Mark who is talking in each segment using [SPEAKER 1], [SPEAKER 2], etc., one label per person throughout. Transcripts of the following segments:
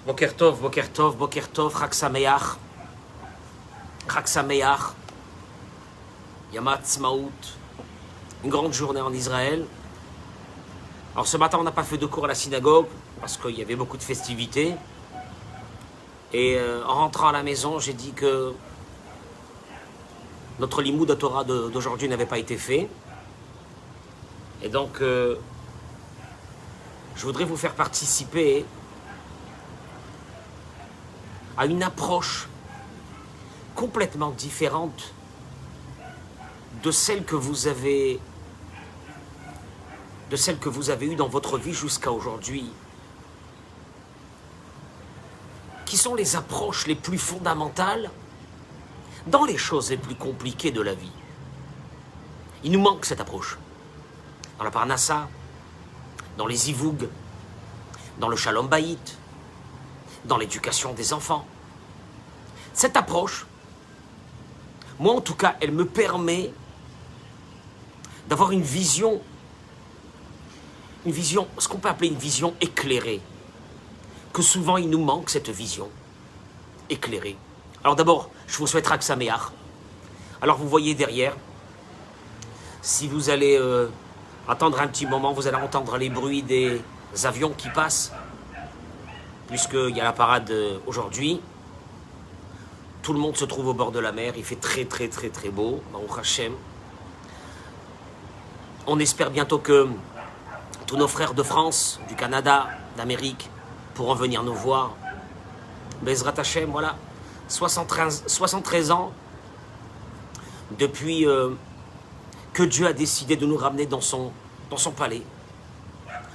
[SPEAKER 1] Boker Tov, Boker Tov, Boker Tov, Chag Sameach, Chag Sameach, Yom Ha'atzmaut, une grande journée en Israël. Alors ce matin, on n'a pas fait de cours à la synagogue parce qu'il y avait beaucoup de festivités. Et en rentrant à la maison, j'ai dit que notre limoud à Torah d'aujourd'hui n'avait pas été fait. Et donc, je voudrais vous faire participer à une approche complètement différente de celle que vous avez eue dans votre vie jusqu'à aujourd'hui, qui sont les approches les plus fondamentales dans les choses les plus compliquées de la vie. Il nous manque cette approche. Dans la Parnassa, dans les Zivug, dans le Shalom Bayit, dans l'éducation des enfants. Cette approche, moi en tout cas, elle me permet d'avoir une vision, ce qu'on peut appeler une vision éclairée. Que souvent il nous manque cette vision éclairée. Alors d'abord, je vous souhaite Chag Sameach. Alors vous voyez derrière, si vous allez attendre un petit moment, vous allez entendre les bruits des avions qui passent, puisqu'il y a la parade aujourd'hui. Tout le monde se trouve au bord de la mer, il fait très très très très beau, Baruch Hashem. On espère bientôt que tous nos frères de France, du Canada, d'Amérique, pourront venir nous voir. Bezrat Hashem, voilà, 73 ans depuis que Dieu a décidé de nous ramener dans son palais.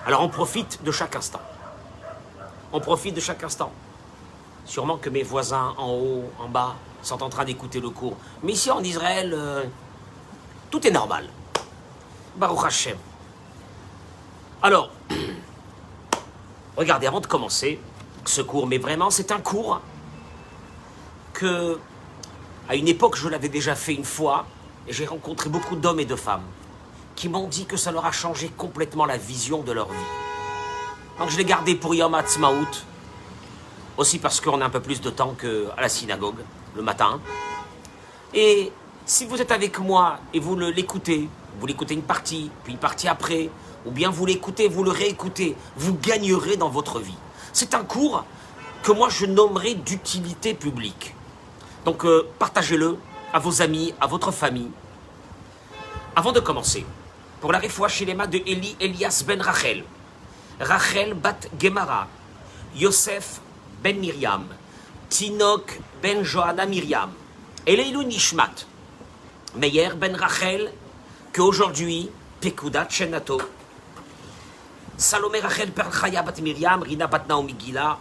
[SPEAKER 1] Alors on profite de chaque instant. On profite de chaque instant. Sûrement que mes voisins en haut, en bas, sont en train d'écouter le cours. Mais ici en Israël, tout est normal. Baruch Hashem. Alors, regardez, avant de commencer ce cours, mais vraiment c'est un cours que, à une époque, je l'avais déjà fait une fois, et j'ai rencontré beaucoup d'hommes et de femmes qui m'ont dit que ça leur a changé complètement la vision de leur vie. Donc je l'ai gardé pour Yom Ha'atzmaut, aussi parce qu'on a un peu plus de temps qu'à la synagogue, le matin. Et si vous êtes avec moi et vous l'écoutez une partie, puis une partie après, ou bien vous l'écoutez, vous le réécoutez, vous gagnerez dans votre vie. C'est un cours que moi je nommerai d'utilité publique. Donc partagez-le à vos amis, à votre famille. Avant de commencer, pour la réfoua shelema de Elias ben Rachel, Rachel bat Gemara, Yosef ben Miriam, Tinok ben Johanna Miriam, Eleilu Nishmat, Meyer ben Rachel, qu'aujourd'hui, Pekudat Shenato, Salomé Rachel per Chaya bat Miriam, Rina bat Naomi Gila,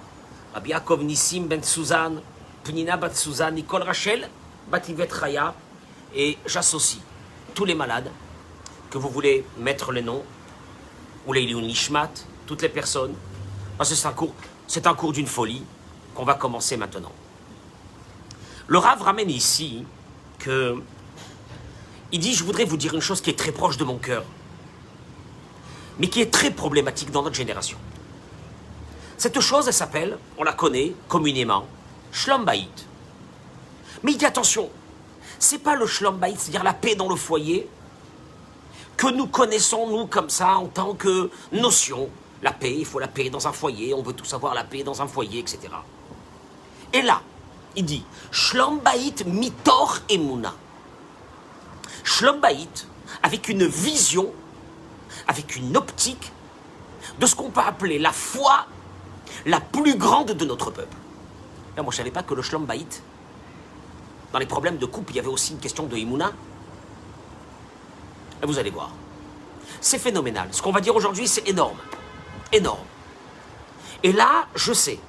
[SPEAKER 1] Rabbi Yaakov Nissim ben Suzanne, Pnina bat Suzanne, Nicole Rachel, bat Yvette Chaya, et j'associe tous les malades que vous voulez mettre les noms, ou les Nishmat, toutes les personnes, parce que c'est un cours d'une folie qu'on va commencer maintenant. Le Rav ramène ici que il dit, je voudrais vous dire une chose qui est très proche de mon cœur, mais qui est très problématique dans notre génération. Cette chose, elle s'appelle, on la connaît communément, Shlom Bayit. Mais il dit attention, c'est pas le Shlom Bayit, c'est-à-dire la paix dans le foyer, que nous connaissons, nous, comme ça, en tant que notion. La paix, il faut la paix dans un foyer, on veut tous avoir la paix dans un foyer, etc. Et là, il dit, Shlom Bayit mitor emuna. Shlom Bayit, avec une vision, avec une optique de ce qu'on peut appeler la foi la plus grande de notre peuple. Là, moi, je ne savais pas que le Shlom Bayit, dans les problèmes de couple, il y avait aussi une question de Emouna. Et vous allez voir. C'est phénoménal. Ce qu'on va dire aujourd'hui, c'est énorme. Énorme. Et là, je sais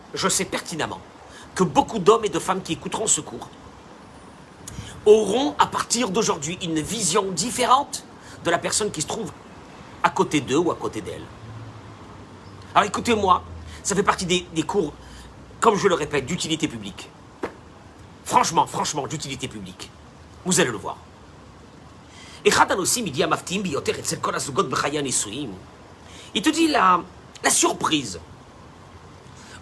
[SPEAKER 1] pertinemment que beaucoup d'hommes et de femmes qui écouteront ce cours auront, à partir d'aujourd'hui, une vision différente de la personne qui se trouve à côté d'eux ou à côté d'elle. Alors écoutez-moi, ça fait partie des cours, comme je le répète, d'utilité publique. Franchement, d'utilité publique. Vous allez le voir. Il te dit la surprise,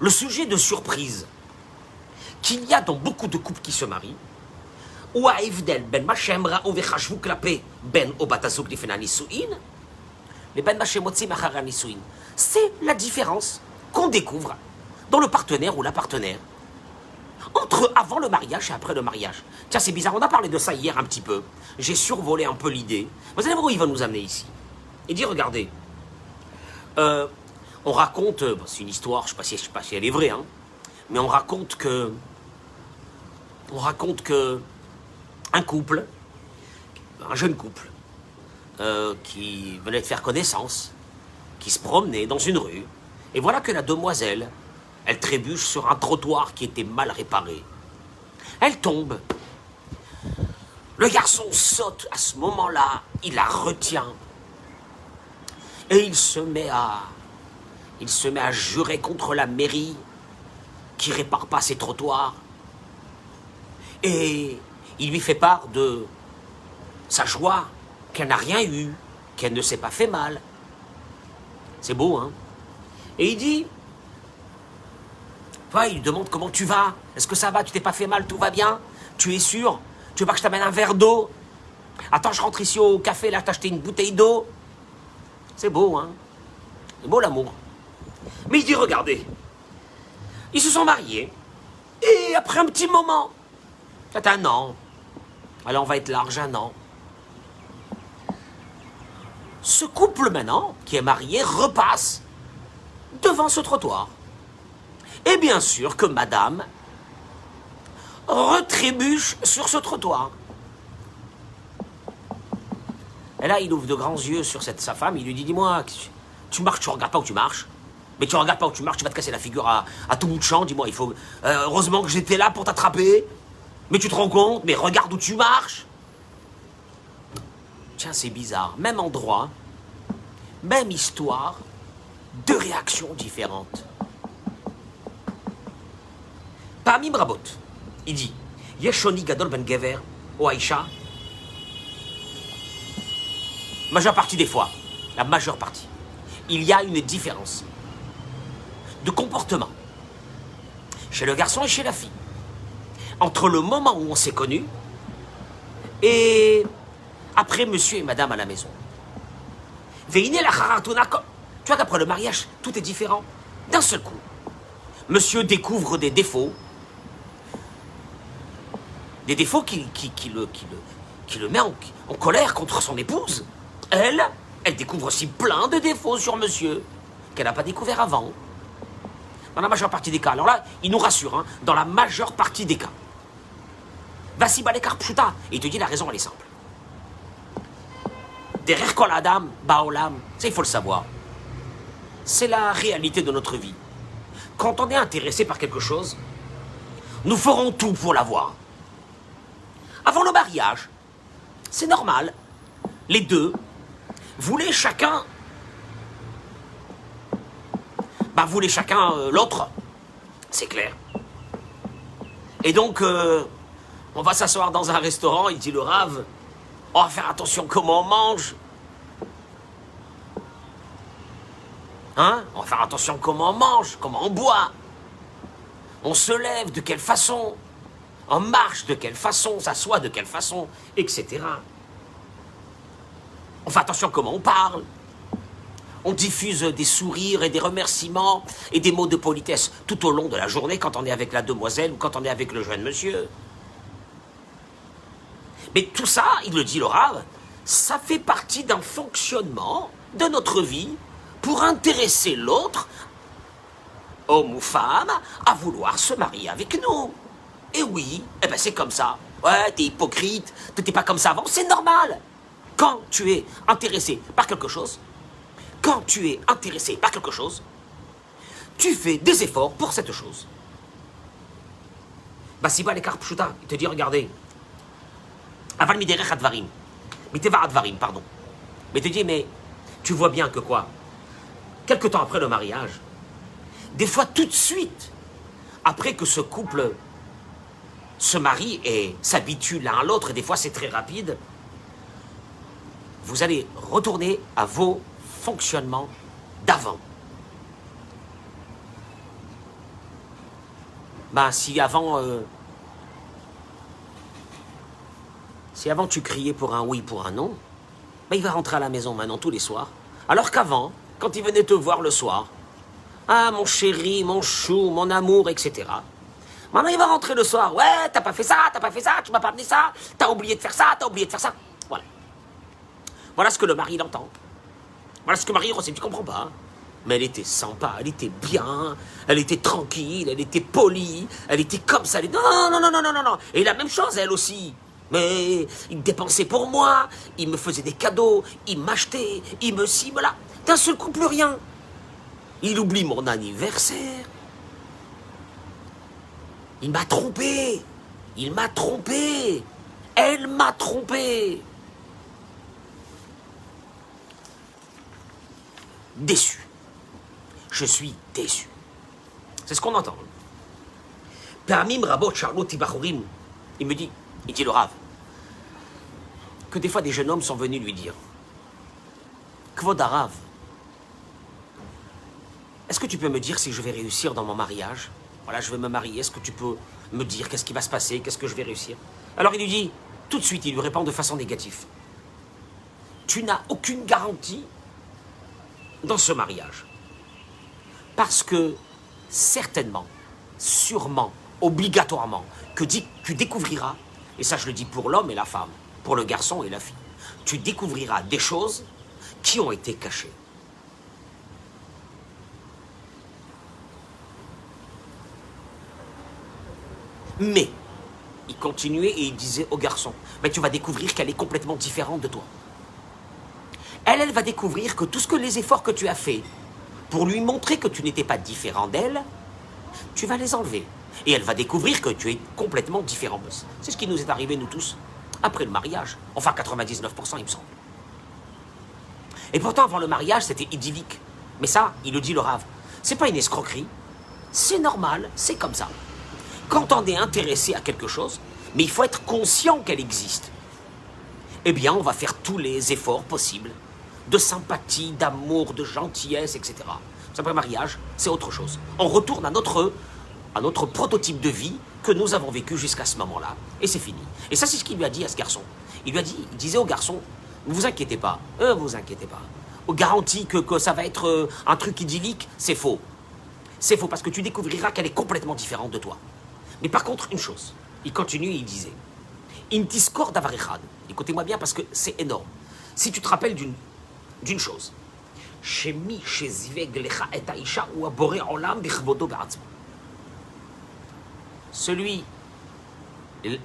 [SPEAKER 1] le sujet de surprise qu'il y a dans beaucoup de couples qui se marient, ou à Evdel ben Machem ra'u vechashvu klape ben o bat hazug lifnei hanisuin, les ben Machem motzim achar hanisuin, c'est la différence qu'on découvre dans le partenaire ou la partenaire entre avant le mariage et après le mariage. Tiens, c'est bizarre, on a parlé de ça hier un petit peu. J'ai survolé un peu l'idée. Vous allez voir où il va nous amener ici. Il dit, regardez, on raconte, c'est une histoire, je ne sais pas si elle est vraie, hein, mais on raconte que un couple, un jeune couple, qui venait de faire connaissance, qui se promenait dans une rue, et voilà que la demoiselle, elle trébuche sur un trottoir qui était mal réparé. Elle tombe. Le garçon saute à ce moment-là, il la retient. Et il se met à jurer contre la mairie qui répare pas ses trottoirs. Et il lui fait part de sa joie, qu'elle n'a rien eu, qu'elle ne s'est pas fait mal. C'est beau, hein? Et il dit, toi, il lui demande comment tu vas. Est-ce que ça va? Tu t'es pas fait mal? Tout va bien? Tu es sûr? Tu veux pas que je t'amène un verre d'eau? Attends, je rentre ici au café, là, t'acheter une bouteille d'eau. C'est beau, hein? C'est beau l'amour. Mais il dit, regardez, ils se sont mariés, et après un petit moment, peut-être un an, alors on va être large, un an. Ce couple maintenant, qui est marié, repasse devant ce trottoir. Et bien sûr que madame retrébuche sur ce trottoir. Et là, il ouvre de grands yeux sur sa femme, il lui dit, dis-moi, tu marches, tu regardes pas où tu marches. Mais tu regardes pas où tu marches, tu vas te casser la figure à tout bout de champ, dis-moi, il faut... heureusement que j'étais là pour t'attraper. Mais tu te rends compte, mais regarde où tu marches. Tiens, c'est bizarre, même endroit, même histoire, deux réactions différentes. Pa'amim rabot, il dit, Yeshoni gadol ben gever, o Aïcha, majeure partie des fois, la majeure partie, il y a une différence de comportement chez le garçon et chez la fille, entre le moment où on s'est connus et après monsieur et madame à la maison. Veine la charatuna, tu vois qu'après le mariage, tout est différent. D'un seul coup, monsieur découvre des défauts qui le met en colère contre son épouse. Elle découvre aussi plein de défauts sur monsieur qu'elle n'a pas découvert avant. Dans la majeure partie des cas. Alors là, il nous rassure, hein, dans la majeure partie des cas. Vassi balekar pshuta. Et il te dit, la raison, elle est simple. Derrière kol adam, baolam, ça il faut le savoir. C'est la réalité de notre vie. Quand on est intéressé par quelque chose, nous ferons tout pour l'avoir. Avant le mariage, c'est normal. Les deux voulaient chacun... voulaient chacun l'autre. C'est clair. Et donc, on va s'asseoir dans un restaurant, il dit le Rav, on va faire attention comment on mange. Hein? On va faire attention comment on mange, comment on boit. On se lève de quelle façon, on marche de quelle façon, on s'assoit de quelle façon, etc. On fait attention comment on parle. On diffuse des sourires et des remerciements et des mots de politesse tout au long de la journée quand on est avec la demoiselle ou quand on est avec le jeune monsieur. Mais tout ça, il le dit le Rav, ça fait partie d'un fonctionnement de notre vie pour intéresser l'autre, homme ou femme, à vouloir se marier avec nous. Et oui, c'est comme ça. Ouais, t'es hypocrite, t'étais pas comme ça avant, c'est normal. Quand tu es intéressé par quelque chose, tu fais des efforts pour cette chose. Basiba lekar pshuta, il te dit, regardez, aval miderech advarim, miteva advarim, pardon. Mais il te dit, mais tu vois bien que quoi? Quelque temps après le mariage, des fois tout de suite, après que ce couple se marie et s'habitue l'un à l'autre, et des fois c'est très rapide, vous allez retourner à vos fonctionnements d'avant. Ben, si avant tu criais pour un oui, pour un non, ben il va rentrer à la maison maintenant tous les soirs. Alors qu'avant, quand il venait te voir le soir, ah mon chéri, mon chou, mon amour, etc. Maintenant il va rentrer le soir, ouais, t'as pas fait ça, tu m'as pas amené ça, t'as oublié de faire ça, t'as oublié de faire ça. Voilà. Voilà ce que le mari il entend. Voilà ce que Marie Rosset, tu comprends pas. Mais elle était sympa, elle était bien, elle était tranquille, elle était polie, elle était comme ça. Non, non, non, non, non, non, non. Et la même chose, elle aussi. Mais il dépensait pour moi, il me faisait des cadeaux, il m'achetait, il me cible là. D'un seul coup, plus rien. Il oublie mon anniversaire. Il m'a trompé. Il m'a trompé. Elle m'a trompé. Déçu. Je suis déçu. C'est ce qu'on entend. Parmim Rabot Charlotte Bachorim, il me dit, il dit le Rav, que des fois des jeunes hommes sont venus lui dire, Kvod Rav, est-ce que tu peux me dire si je vais réussir dans mon mariage? Voilà, je vais me marier, est-ce que tu peux me dire qu'est-ce qui va se passer, qu'est-ce que je vais réussir? Alors il lui dit, tout de suite, il lui répond de façon négative. Tu n'as aucune garantie dans ce mariage. Parce que, certainement, sûrement, obligatoirement, que tu découvriras, et ça je le dis pour l'homme et la femme, pour le garçon et la fille, tu découvriras des choses qui ont été cachées. Mais, il continuait et il disait au garçon, mais tu vas découvrir qu'elle est complètement différente de toi. Elle va découvrir que tout ce que les efforts que tu as faits pour lui montrer que tu n'étais pas différent d'elle, tu vas les enlever. Et elle va découvrir que tu es complètement différent. C'est ce qui nous est arrivé, nous tous, après le mariage. Enfin, 99%, il me semble. Et pourtant, avant le mariage, c'était idyllique. Mais ça, il le dit le Rav, c'est pas une escroquerie. C'est normal, c'est comme ça. Quand on est intéressé à quelque chose, mais il faut être conscient qu'elle existe, eh bien, on va faire tous les efforts possibles de sympathie, d'amour, de gentillesse, etc. Après mariage, c'est autre chose. On retourne à notre prototype de vie que nous avons vécu jusqu'à ce moment-là. Et c'est fini. Et ça, c'est ce qu'il lui a dit à ce garçon. Il disait au garçon, ne vous inquiétez pas, vous inquiétez pas. Garantie que ça va être un truc idyllique, c'est faux. C'est faux parce que tu découvriras qu'elle est complètement différente de toi. Mais par contre, une chose, il continue et il disait, Intiskor davarechad. Écoutez-moi bien parce que c'est énorme. Si tu te rappelles d'une chose, celui,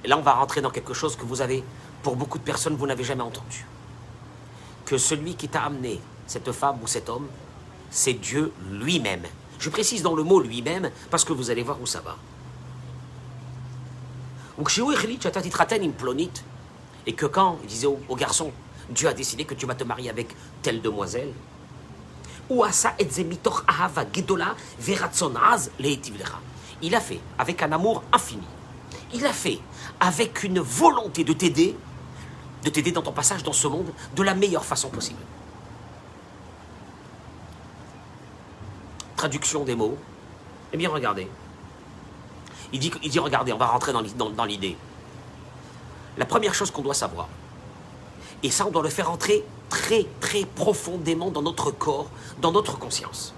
[SPEAKER 1] là on va rentrer dans quelque chose que vous avez, pour beaucoup de personnes, vous n'avez jamais entendu. Que celui qui t'a amené cette femme ou cet homme, c'est Dieu lui-même. Je précise dans le mot lui-même parce que vous allez voir où ça va. Et que quand, il disait au garçon, Dieu a décidé que tu vas te marier avec telle demoiselle, il a fait avec un amour infini. Il a fait avec une volonté de t'aider dans ton passage dans ce monde de la meilleure façon possible. Traduction des mots. Eh bien, regardez. Il dit regardez, on va rentrer dans l'idée. La première chose qu'on doit savoir, et ça on doit le faire entrer très très profondément dans notre corps, dans notre conscience.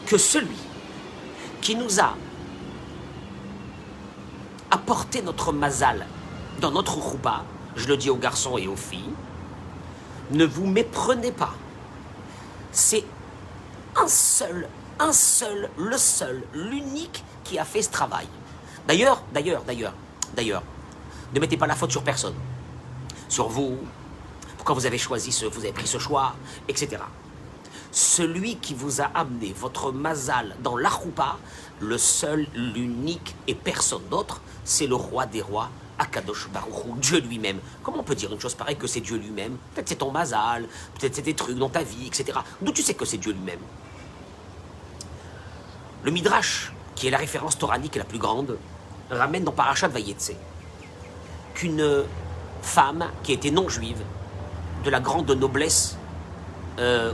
[SPEAKER 1] Que celui qui nous a apporté notre mazal dans notre roupa, je le dis aux garçons et aux filles, ne vous méprenez pas. C'est un seul, le seul, l'unique qui a fait ce travail. D'ailleurs, ne mettez pas la faute sur personne. Sur vous, pourquoi vous avez vous avez pris ce choix, etc. Celui qui vous a amené votre mazal dans la choupa, le seul, l'unique et personne d'autre, c'est le roi des rois, Akadosh Baruch Hu, Dieu lui-même. Comment on peut dire une chose pareille que c'est Dieu lui-même? Peut-être c'est ton mazal, peut-être c'est des trucs dans ta vie, etc. D'où tu sais que c'est Dieu lui-même? Le Midrash, qui est la référence toranique la plus grande, ramène dans Parashat Vayetze qu'une femme qui était non-juive de la grande noblesse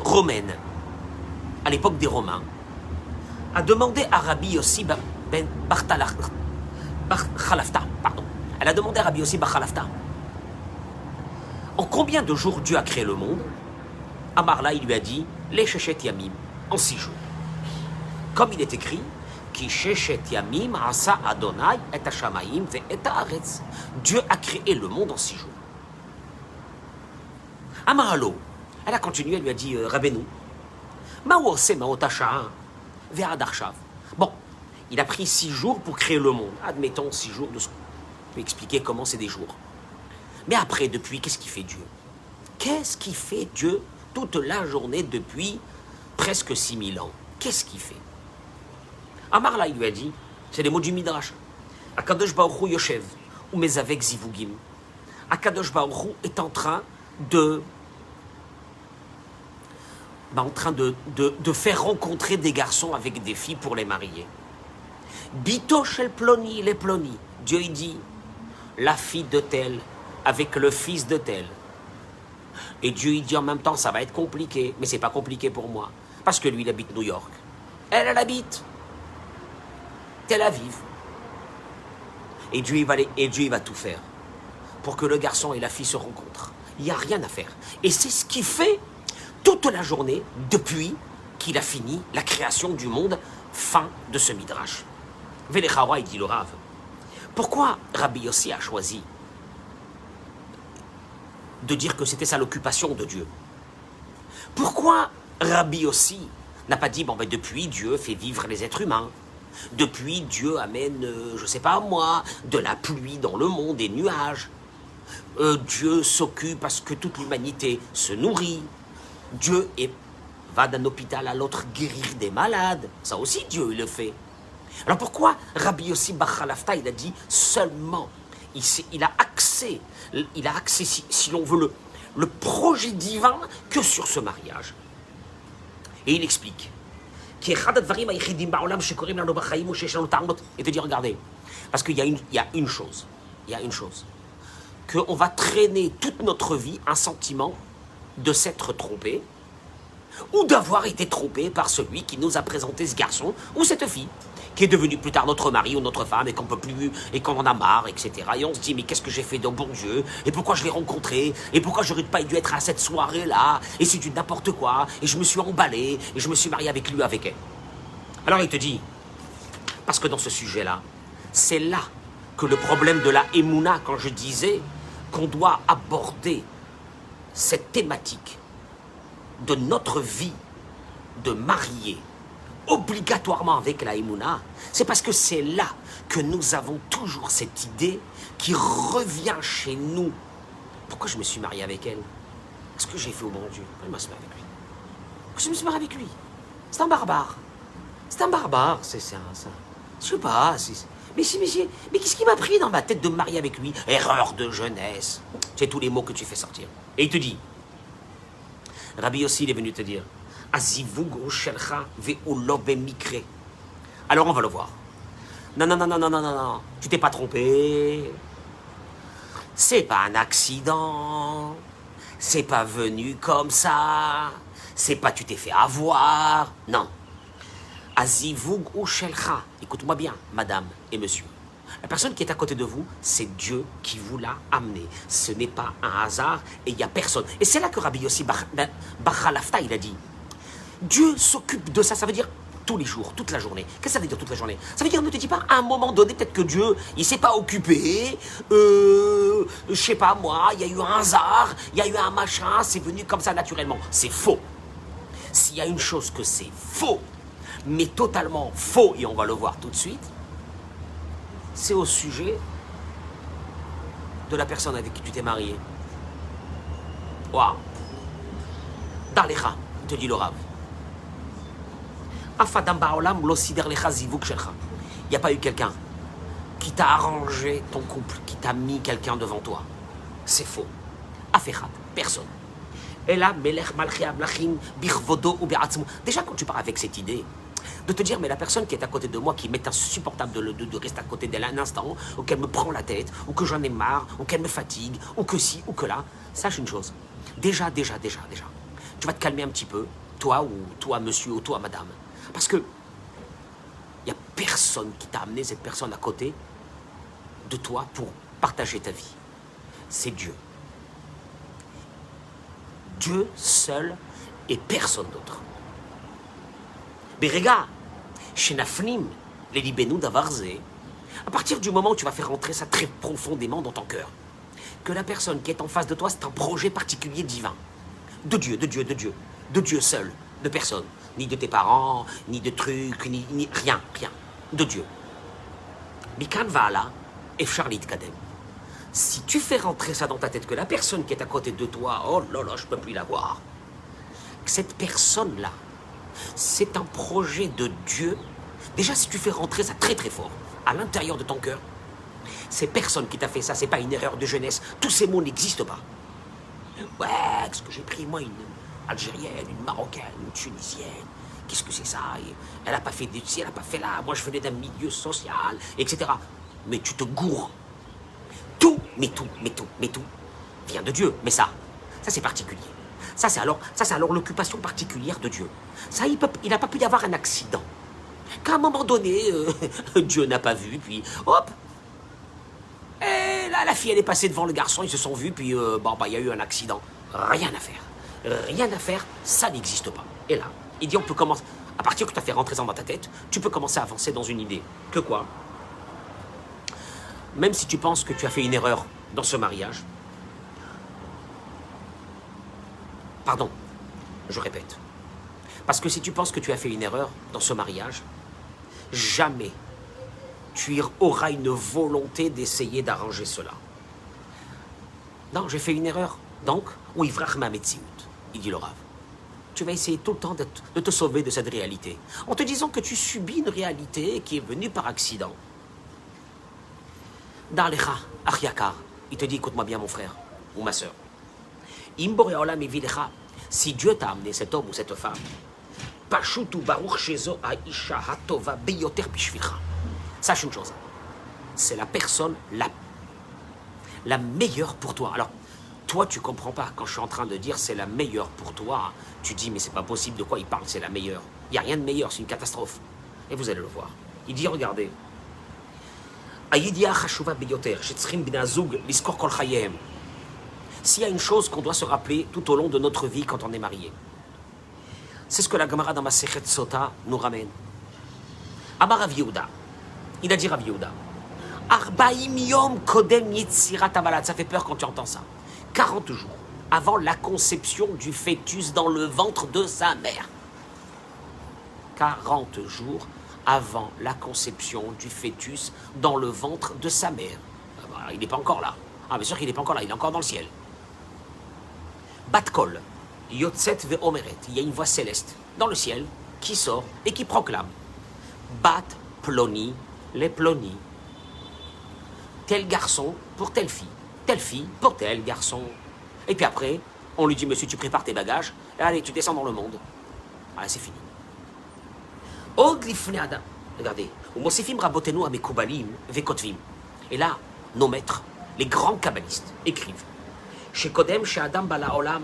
[SPEAKER 1] romaine, à l'époque des Romains, a demandé à Rabbi Yossi ben Bar Khalafta, pardon. Elle a demandé à Rabbi Yossi Bar Khalafta en combien de jours Dieu a créé le monde. Amarla, il lui a dit les Shechet Yamim, en 6 jours. Comme il est écrit, Ki Shechet Yamim asa Adonai et Hashamayim ve et haaretz. Dieu a créé le monde en 6 jours. Amaralo, elle a continué, elle lui a dit Rabbeinu, bon, il a pris 6 jours pour créer le monde. Admettons 6 jours de ce qu'on peut expliquer comment c'est des jours. Mais après, depuis, qu'est-ce qu'il fait Dieu? Qu'est-ce qu'il fait Dieu toute la journée depuis presque 6000 ans? Qu'est-ce qu'il fait? Amarla, il lui a dit, c'est les mots du Midrash. Akadosh Baruch Hu Yoshev, ou Mezavek Zivugim. Akadosh Baruch Hu est en train de faire rencontrer des garçons avec des filles pour les marier. Bito shel ploni, les ploni. Dieu il dit, la fille de tel avec le fils de tel. Et Dieu il dit en même temps, ça va être compliqué, mais c'est pas compliqué pour moi, parce que lui il habite New York. Elle habite Tel Aviv. Et Dieu il va tout faire pour que le garçon et la fille se rencontrent. Il n'y a rien à faire. Et c'est ce qu'il fait toute la journée depuis qu'il a fini la création du monde, fin de ce midrash. Véléchawa, il dit le Rav. Pourquoi Rabbi Yossi a choisi de dire que c'était ça l'occupation de Dieu? Pourquoi Rabbi Yossi n'a pas dit, bon ben depuis Dieu fait vivre les êtres humains, depuis Dieu amène, je sais pas moi, de la pluie dans le monde, des nuages, Dieu s'occupe parce que toute l'humanité se nourrit, Dieu va d'un hôpital à l'autre guérir des malades. Ça aussi, Dieu, il le fait. Alors pourquoi Rabbi Yossi Bar Khalafta, il a dit seulement, il a axé, si l'on veut, le projet divin que sur ce mariage. Et il explique. Et te dit, regardez, parce qu'il y a une chose, qu'on va traîner toute notre vie un sentiment de s'être trompé, ou d'avoir été trompé par celui qui nous a présenté ce garçon ou cette fille, qui est devenu plus tard notre mari ou notre femme, et qu'on peut plus, et qu'on en a marre, etc. Et on se dit, mais qu'est-ce que j'ai fait de bon Dieu? Et pourquoi je l'ai rencontré? Et pourquoi j'aurais pas dû être à cette soirée-là? Et c'est du n'importe quoi. Et je me suis emballé, et je me suis marié avec lui, avec elle. Alors il te dit, parce que dans ce sujet-là, c'est là que le problème de la Emouna, quand je disais qu'on doit aborder cette thématique de notre vie de marié obligatoirement avec la Emouna, c'est parce que c'est là que nous avons toujours cette idée qui revient chez nous. Pourquoi je me suis marié avec elle? Qu'est-ce que j'ai fait au bon Dieu? Pourquoi je me suis marié avec lui? Pourquoi je me suis marié avec lui? C'est un barbare. C'est un barbare, c'est ça. Je sais pas, mais qu'est-ce qui m'a pris dans ma tête de me marier avec lui? Erreur de jeunesse. C'est tous les mots que tu fais sortir. Et il te dit, Rabbi Yossi, il est venu te dire, alors on va le voir. Non, tu t'es pas trompé. C'est pas un accident. C'est pas venu comme ça. C'est pas tu t'es fait avoir. Non. Azivug ou shelcha. Écoute-moi bien, madame et monsieur. La personne qui est à côté de vous, c'est Dieu qui vous l'a amené. Ce n'est pas un hasard et il n'y a personne. Et c'est là que Rabbi Yossi Bar Khalafta, il a dit, Dieu s'occupe de ça, ça veut dire tous les jours, toute la journée. Qu'est-ce que ça veut dire toute la journée? Ça veut dire, ne te dis pas, à un moment donné, peut-être que Dieu, il ne s'est pas occupé, je sais pas moi, il y a eu un hasard, il y a eu un machin, c'est venu comme ça naturellement. C'est faux. S'il y a une chose que c'est faux, mais totalement faux, et on va le voir tout de suite, c'est au sujet de la personne avec qui tu t'es marié. Waouh. Dalecha, te dit le Rav. Il n'y a pas eu quelqu'un qui t'a arrangé ton couple, qui t'a mis quelqu'un devant toi. C'est faux. Afechat, personne. Et là, déjà quand tu pars avec cette idée, de te dire, mais la personne qui est à côté de moi, qui m'est insupportable de rester à côté d'elle un instant, ou qu'elle me prend la tête, ou que j'en ai marre, ou qu'elle me fatigue, ou que ci, ou que là, sache une chose. déjà, tu vas te calmer un petit peu, toi ou toi monsieur ou toi madame. Parce que il n'y a personne qui t'a amené cette personne à côté de toi pour partager ta vie. C'est Dieu. Dieu seul et personne d'autre. Berega, Shenafnim, les Libénou d'Avarze, à partir du moment où tu vas faire rentrer ça très profondément dans ton cœur, que la personne qui est en face de toi, c'est un projet particulier divin. De Dieu, de Dieu seul, de personne. Ni de tes parents, ni de trucs, ni rien, de Dieu. Mikan Vaala, Efcharlit Kadem. Si tu fais rentrer ça dans ta tête, que la personne qui est à côté de toi, oh là là, je peux plus la voir. Que cette personne-là, c'est un projet de Dieu. Déjà, si tu fais rentrer ça très très fort, à l'intérieur de ton cœur, ces personnes qui t'a fait ça, c'est pas une erreur de jeunesse. Tous ces mots n'existent pas. Ouais, qu'est-ce que j'ai pris, moi, une Algérienne, une Marocaine, une Tunisienne. Qu'est-ce que c'est ça? Elle n'a pas fait d'ici, elle n'a pas fait là. Moi, je venais d'un milieu social, etc. Mais tu te gourres. Tout vient de Dieu. Mais ça c'est particulier. Ça c'est alors l'occupation particulière de Dieu. Ça, il n'a pas pu y avoir un accident. Qu'à un moment donné, Dieu n'a pas vu, puis hop. Et là, la fille, elle est passée devant le garçon, ils se sont vus, puis il y a eu un accident. Rien à faire, ça n'existe pas. Et là, il dit, on peut commencer, à partir que tu as fait rentrer ça dans ta tête, tu peux commencer à avancer dans une idée. Que quoi? Même si tu penses que tu as fait une erreur dans ce mariage, pardon, je répète, parce que si tu penses que tu as fait une erreur dans ce mariage, jamais tu auras une volonté d'essayer d'arranger cela. Non, j'ai fait une erreur, donc, oui, vrachma metziut, il dit le Rav. Tu vas essayer tout le temps de te sauver de cette réalité, en te disant que tu subis une réalité qui est venue par accident. Darlecha, Achiakar, il te dit, écoute-moi bien mon frère ou ma soeur. Imboreolam evilecha, si Dieu t'a amené cet homme ou cette femme, Pashutu baruch shezo aisha hatova beyoter bishvilcha. Sache une chose, c'est la personne la meilleure pour toi. Alors, toi, tu comprends pas. Quand je suis en train de dire c'est la meilleure pour toi, tu dis mais c'est pas possible, de quoi il parle, c'est la meilleure. Il n'y a rien de meilleur, c'est une catastrophe. Et vous allez le voir. Il dit, regardez, s'il y a une chose qu'on doit se rappeler tout au long de notre vie quand on est marié, c'est ce que la Gemara dans Masechet Sota nous ramène. Amar Rav Yehuda, il a dit Rav Yehuda, Arbaim yom kodem yitzirat havalad, ça fait peur quand tu entends ça. 40 jours avant la conception du fœtus dans le ventre de sa mère. 40 jours avant la conception du fœtus dans le ventre de sa mère. Il n'est pas encore là. Ah, bien sûr qu'il n'est pas encore là, il est encore dans le ciel. Batkol, Yotzet ve'omeret, il y a une voix céleste dans le ciel qui sort et qui proclame Bat ploni les ploni. Tel garçon pour telle fille pour tel garçon. Et puis après, on lui dit, monsieur, tu prépares tes bagages, et allez, tu descends dans le monde. Allez, c'est fini. Regardez, et là, nos maîtres, les grands kabbalistes, écrivent chez Kodem, chez Adam Bala Olam,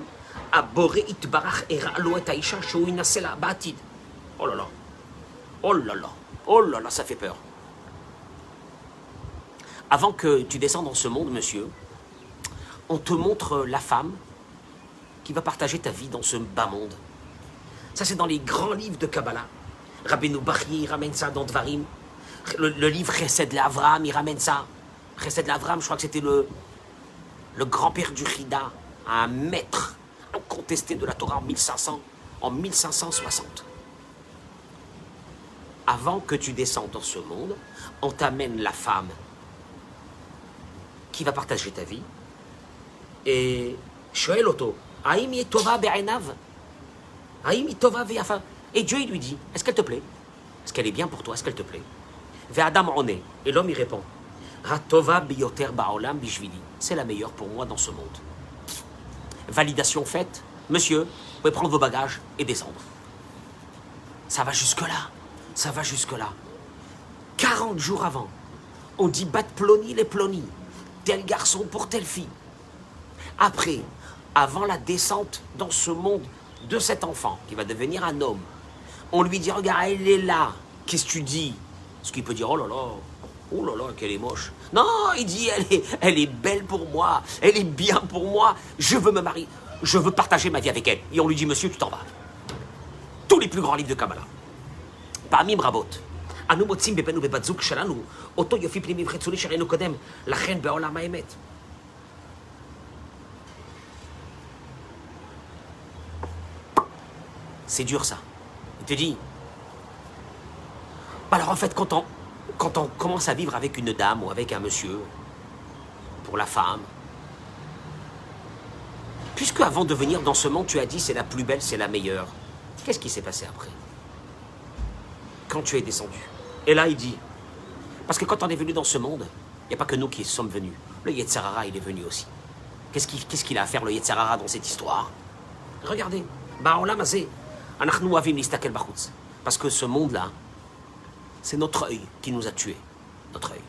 [SPEAKER 1] Abore Itbarach Era Loet Aisha, Shou Inasela Batid. Oh là là, oh là là, oh là là, ça fait peur. Avant que tu descendes dans ce monde, monsieur, on te montre la femme qui va partager ta vie dans ce bas monde. Ça, c'est dans les grands livres de Kabbalah. Rabbeinu Bachyi, il ramène ça dans Dvarim. Le livre Chesed l'Avram, il ramène ça. Chesed l'Avram, je crois que c'était le grand-père du Chida, un maître incontesté de la Torah en 1560. Avant que tu descendes dans ce monde, on t'amène la femme qui va partager ta vie. Et Shoel Oto, Aïm Yetova Be'enav, Aïm Yetova Ve'yafa. Et Dieu, il lui dit, est-ce qu'elle te plaît? Est-ce qu'elle est bien pour toi? Est-ce qu'elle te plaît? Ve'adam One. Et l'homme, il répond, Hatova Biyoter Ba'olam Bishvili. C'est la meilleure pour moi dans ce monde. Validation faite. Monsieur, vous pouvez prendre vos bagages et descendre. Ça va jusque-là. Ça va jusque-là. 40 jours avant, on dit bat ploni les ploni. Tel garçon pour telle fille. Après, avant la descente dans ce monde de cet enfant qui va devenir un homme, on lui dit, regarde, elle est là, qu'est-ce que tu dis? Ce qui peut dire, oh là là, qu'elle est moche. Non, il dit, elle est belle pour moi, elle est bien pour moi, je veux me marier, je veux partager ma vie avec elle. Et on lui dit, monsieur, tu t'en vas. Tous les plus grands livres de Kabbalah. פעמים רבות, אנו מוצאים בבן ובבת זוג שלנו אותו יופי פנימי וחיצוני שראינו קודם, לכן בעולם האמת. C'est dur ça. Il te dit. Alors en fait, quand on commence à vivre avec une dame ou avec un monsieur, pour la femme, puisque avant de venir dans ce monde, tu as dit c'est la plus belle, c'est la meilleure, qu'est-ce qui s'est passé après? Quand tu es descendu. Et là, il dit, parce que quand on est venu dans ce monde, il n'y a pas que nous qui sommes venus. Le Yetzer Hara, il est venu aussi. Qu'est-ce qu'il a à faire, le Yetzer Hara, dans cette histoire? Regardez. Parce que ce monde-là, c'est notre œil qui nous a tués. Notre œil.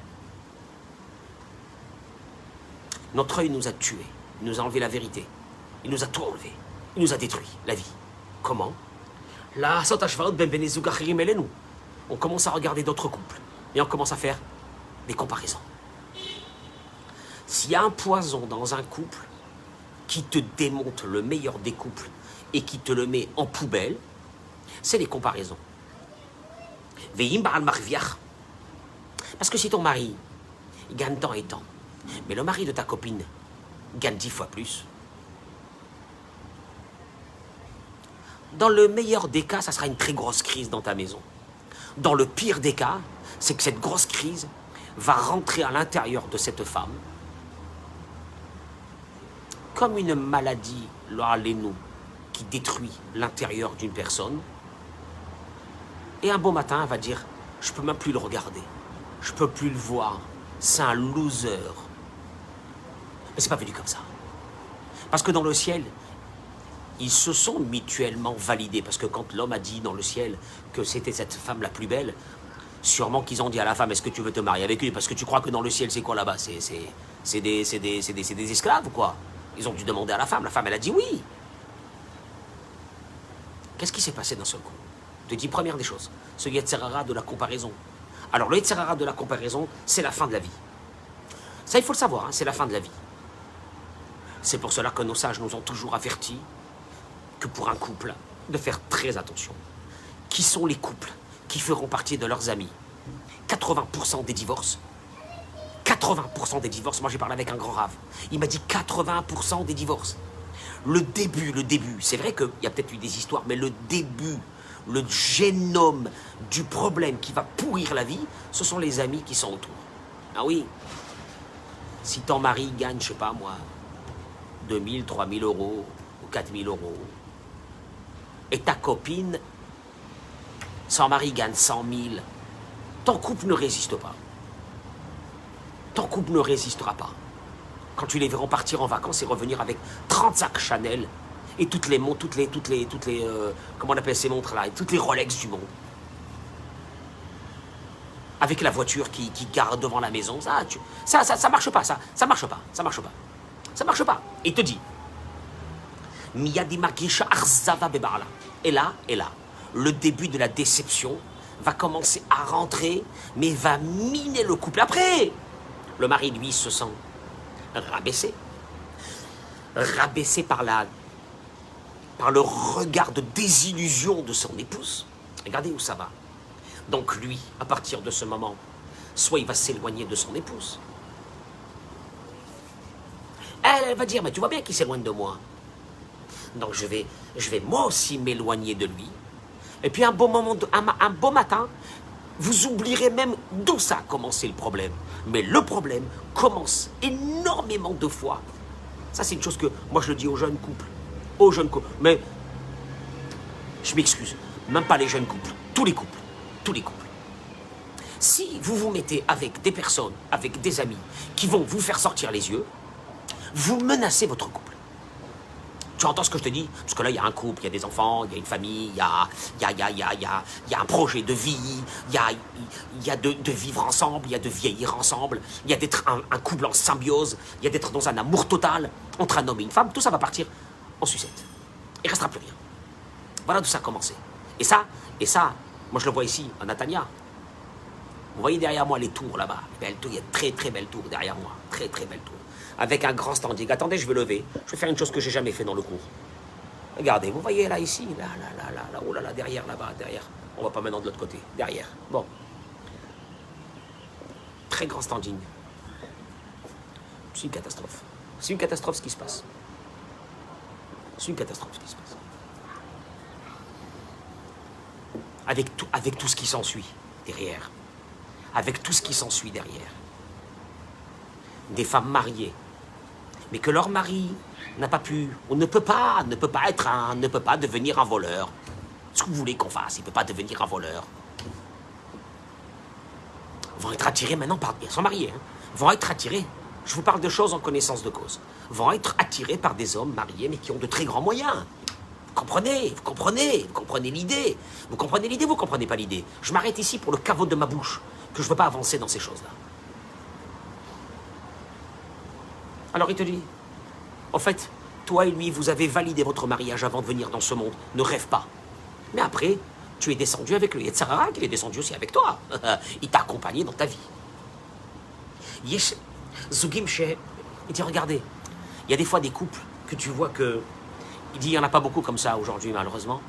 [SPEAKER 1] Notre œil nous a tués. Il nous a enlevé la vérité. Il nous a tout enlevé. Il nous a détruit la vie. Comment? On commence à regarder d'autres couples. Et on commence à faire des comparaisons. S'il y a un poison dans un couple qui te démonte le meilleur des couples et qui te le met en poubelle, c'est les comparaisons. Parce que si ton mari il gagne tant et tant, mais le mari de ta copine gagne 10 fois plus, dans le meilleur des cas, ça sera une très grosse crise dans ta maison. Dans le pire des cas, c'est que cette grosse crise va rentrer à l'intérieur de cette femme comme une maladie, l'oralénou, qui détruit l'intérieur d'une personne. Et un beau matin, elle va dire, je ne peux même plus le regarder, je ne peux plus le voir, c'est un loser. Mais c'est pas venu comme ça. Parce que dans le ciel, ils se sont mutuellement validés. Parce que quand l'homme a dit dans le ciel que c'était cette femme la plus belle, sûrement qu'ils ont dit à la femme, est-ce que tu veux te marier avec lui? Parce que tu crois que dans le ciel, c'est quoi là-bas? C'est des esclaves ou quoi? Ils ont dû demander à la femme elle a dit oui. Qu'est-ce qui s'est passé d'un seul coup? Je te dis, première des choses, ce Yetzer Hara de la comparaison. Alors le Yetzer Hara de la comparaison, c'est la fin de la vie. Ça, il faut le savoir, hein, c'est la fin de la vie. C'est pour cela que nos sages nous ont toujours avertis que pour un couple, de faire très attention. Qui sont les couples qui feront partie de leurs amis? 80% des divorces. 80% des divorces, moi j'ai parlé avec un grand rave, il m'a dit 80% des divorces. Le début, c'est vrai qu'il y a peut-être eu des histoires, mais le début, le génome du problème qui va pourrir la vie, ce sont les amis qui sont autour. Ah oui, si ton mari gagne, je sais pas moi, 2000, 3000 euros ou 4000 euros, et ta copine, son mari gagne 100 000, ton couple ne résiste pas. Ton couple ne résistera pas. Quand tu les verras partir en vacances et revenir avec 30 sacs Chanel et toutes les comment on appelle ces montres-là, et toutes les Rolex du monde. Avec la voiture qui garde devant la maison, ça marche pas, ça marche pas. Ça marche pas. Il te dit, et là, le début de la déception va commencer à rentrer, mais va miner le couple. Après, le mari, lui, se sent rabaissé par le regard de désillusion de son épouse. Regardez où ça va. Donc lui, à partir de ce moment, soit il va s'éloigner de son épouse. Elle va dire, mais tu vois bien qu'il s'éloigne de moi. Donc je vais moi aussi m'éloigner de lui. Et puis un beau matin, vous oublierez même d'où ça a commencé le problème. Mais le problème commence énormément de fois. Ça, c'est une chose que moi je le dis aux jeunes couples. Mais je m'excuse, même pas les jeunes couples, tous les couples. Si vous vous mettez avec des personnes, avec des amis qui vont vous faire sortir les yeux, vous menacez votre couple. Tu entends ce que je te dis? Parce que là, il y a un couple, il y a des enfants, il y a une famille, il y a un projet de vie, il y a de vivre ensemble, il y a de vieillir ensemble, il y a d'être un couple en symbiose, il y a d'être dans un amour total entre un homme et une femme. Tout ça va partir en sucette. Il ne restera plus rien. Voilà d'où ça a commencé. Et ça, moi je le vois ici, à Natania. Vous voyez derrière moi les tours là-bas. Belles tours, il y a très très belles tours derrière moi. Très très belles tours. Avec un grand standing. Attendez, je vais lever. Je vais faire une chose que j'ai jamais fait dans le cours. Regardez, vous voyez là, ici, là, oh là là, derrière, là-bas, derrière. On va pas maintenant de l'autre côté. Derrière. Bon. Très grand standing. C'est une catastrophe. C'est une catastrophe ce qui se passe. C'est une catastrophe ce qui se passe. Avec tout ce qui s'ensuit derrière. Avec tout ce qui s'ensuit derrière. Des femmes mariées, mais que leur mari n'a pas pu, on ne peut pas devenir un voleur. Ce que vous voulez qu'on fasse, il ne peut pas devenir un voleur. Vont être attirés maintenant par, ils sont mariés, hein, vont être attirés, je vous parle de choses en connaissance de cause, vont être attirés par des hommes mariés, mais qui ont de très grands moyens. Vous comprenez l'idée. Vous comprenez pas l'idée. Je m'arrête ici pour le caveau de ma bouche, que je ne veux pas avancer dans ces choses-là. Alors il te dit, en fait, toi et lui, vous avez validé votre mariage avant de venir dans ce monde. Ne rêve pas. Mais après, tu es descendu avec le Yetzer Hara, qu'il est descendu aussi avec toi. Il t'a accompagné dans ta vie. Yesh, Zugim She, il dit, regardez, il y a des fois des couples que tu vois que, il dit, il n'y en a pas beaucoup comme ça aujourd'hui, malheureusement,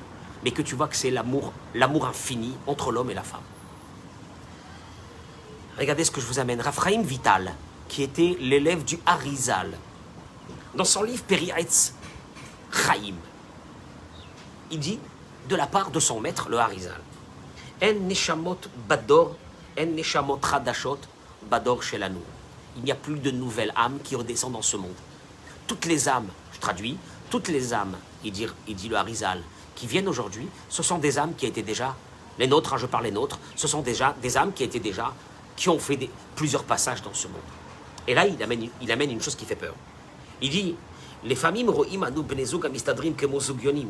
[SPEAKER 1] mais que tu vois que c'est l'amour infini entre l'homme et la femme. Regardez ce que je vous amène. Raphaïm Vital, qui était l'élève du Harizal, dans son livre Perietz Chaim, il dit, de la part de son maître, le Harizal, En neshamot bador, en neshamot hadashot bador shelanu. Il n'y a plus de nouvelles âmes qui redescendent dans ce monde. Toutes les âmes, je traduis, toutes les âmes, il dit le Harizal, qui viennent aujourd'hui, ce sont des âmes qui étaient déjà, les nôtres, hein, je parle les nôtres, ce sont déjà des âmes qui étaient déjà, qui ont fait plusieurs passages dans ce monde. Et là, il amène une chose qui fait peur. Il dit, les familles ro'im anu bnezug amistadrim kemo zugyonim.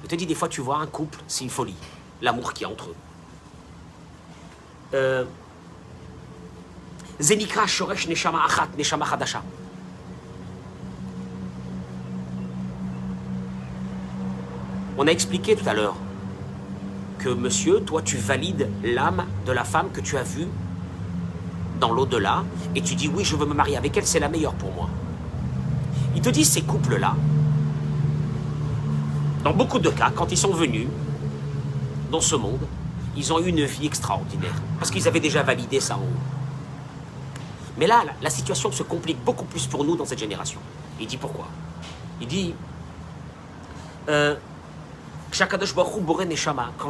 [SPEAKER 1] Il te dit, des fois, tu vois un couple, c'est une folie, l'amour qu'il y a entre eux. Zenikra shoresh neshama achat, neshama chadasha. On a expliqué tout à l'heure que, monsieur, toi, tu valides l'âme de la femme que tu as vue dans l'au-delà, et tu dis, oui, je veux me marier avec elle, c'est la meilleure pour moi. Il te dit, ces couples-là, dans beaucoup de cas, quand ils sont venus dans ce monde, ils ont eu une vie extraordinaire, parce qu'ils avaient déjà validé ça en haut. Mais là, la situation se complique beaucoup plus pour nous dans cette génération. Il dit pourquoi? Il dit, quand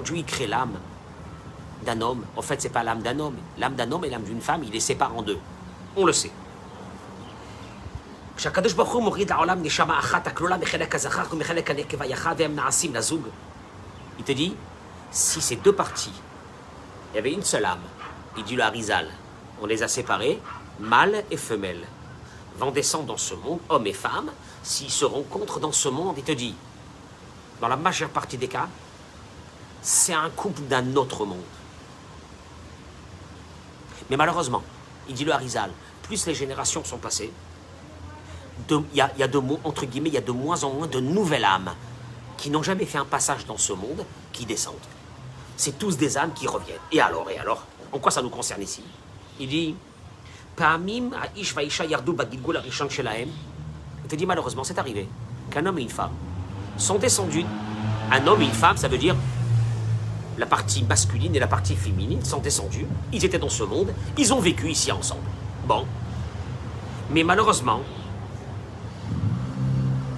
[SPEAKER 1] Dieu crée l'âme d'un homme, en fait, c'est pas l'âme d'un homme. L'âme d'un homme et l'âme d'une femme, il les sépare en deux. On le sait. Il te dit, si ces deux parties, il y avait une seule âme, il dit le Harizal, on les a séparés, mâle et femelle, vont descendre dans ce monde, hommes et femmes, s'ils se rencontrent dans ce monde, il te dit, dans la majeure partie des cas, c'est un couple d'un autre monde. Mais malheureusement, il dit le Harizal, plus les générations sont passées, il y a entre guillemets, il y a de moins en moins de nouvelles âmes qui n'ont jamais fait un passage dans ce monde qui descendent. C'est tous des âmes qui reviennent. Et alors? En quoi ça nous concerne ici? Il dit, il te dit malheureusement, c'est arrivé qu'un homme et une femme sont descendus. Un homme et une femme, ça veut dire la partie masculine et la partie féminine sont descendus. Ils étaient dans ce monde, ils ont vécu ici ensemble. Bon. Mais malheureusement,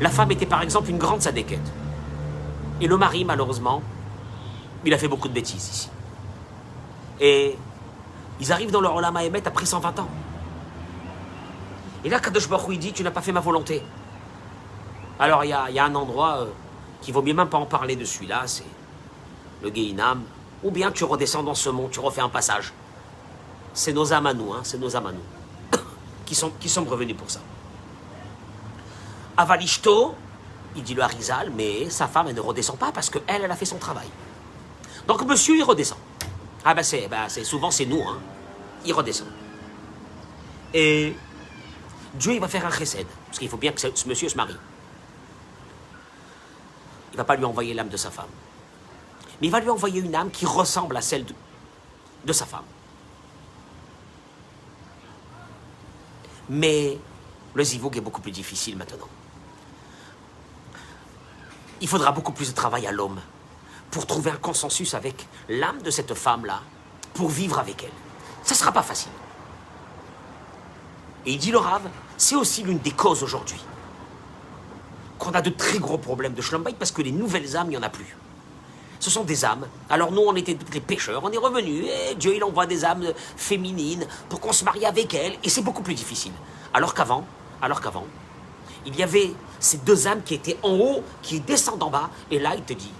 [SPEAKER 1] la femme était par exemple une grande sadéquette. Et le mari, malheureusement, il a fait beaucoup de bêtises ici. Et ils arrivent dans leur Olam Haemet après 120 ans. Et là, Kadosh Baruch Hu, il dit, tu n'as pas fait ma volonté. Alors, il y a un endroit qui vaut mieux même pas en parler de celui-là, c'est le Gehinam. Ou bien tu redescends dans ce monde, tu refais un passage. C'est nos âmes à nous, hein, c'est nos âmes à nous, qui sont revenus pour ça. Avalishto, Il dit le Harizal, mais sa femme, elle ne redescend pas parce qu'elle, elle a fait son travail. Donc monsieur, il redescend. Ah ben souvent c'est nous, hein. Il redescend. Et Dieu, il va faire un chesed, parce qu'il faut bien que ce monsieur se marie. Il ne va pas lui envoyer l'âme de sa femme. Mais il va lui envoyer une âme qui ressemble à celle de sa femme. Mais le zivoug est beaucoup plus difficile maintenant. Il faudra beaucoup plus de travail à l'homme pour trouver un consensus avec l'âme de cette femme-là, pour vivre avec elle. Ça ne sera pas facile. Et il dit le Rav, c'est aussi l'une des causes aujourd'hui qu'on a de très gros problèmes de Shlom Bayit parce que les nouvelles âmes, il n'y en a plus. Ce sont des âmes. Alors nous, on était des pêcheurs, on est revenus, et Dieu, il envoie des âmes féminines pour qu'on se marie avec elles, et c'est beaucoup plus difficile. Alors qu'avant, il y avait ces deux âmes qui étaient en haut, qui descendent en bas, et là, il te dit,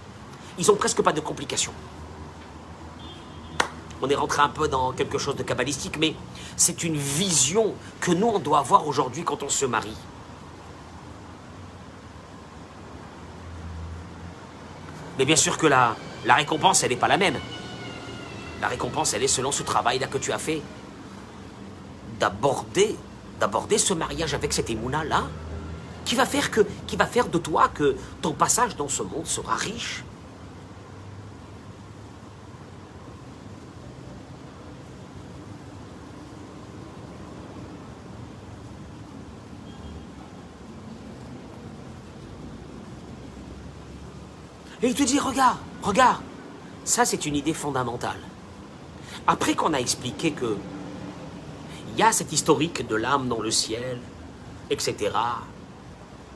[SPEAKER 1] ils ont presque pas de complications. On est rentré un peu dans quelque chose de kabbalistique, mais c'est une vision que nous, on doit avoir aujourd'hui quand on se marie. Mais bien sûr que la récompense, elle n'est pas la même. La récompense, elle est selon ce travail-là que tu as fait. D'aborder ce mariage avec cette émouna-là, qui va faire de toi que ton passage dans ce monde sera riche. Et il te dit, regarde, ça c'est une idée fondamentale. Après qu'on a expliqué que il y a cette historique de l'âme dans le ciel, etc.,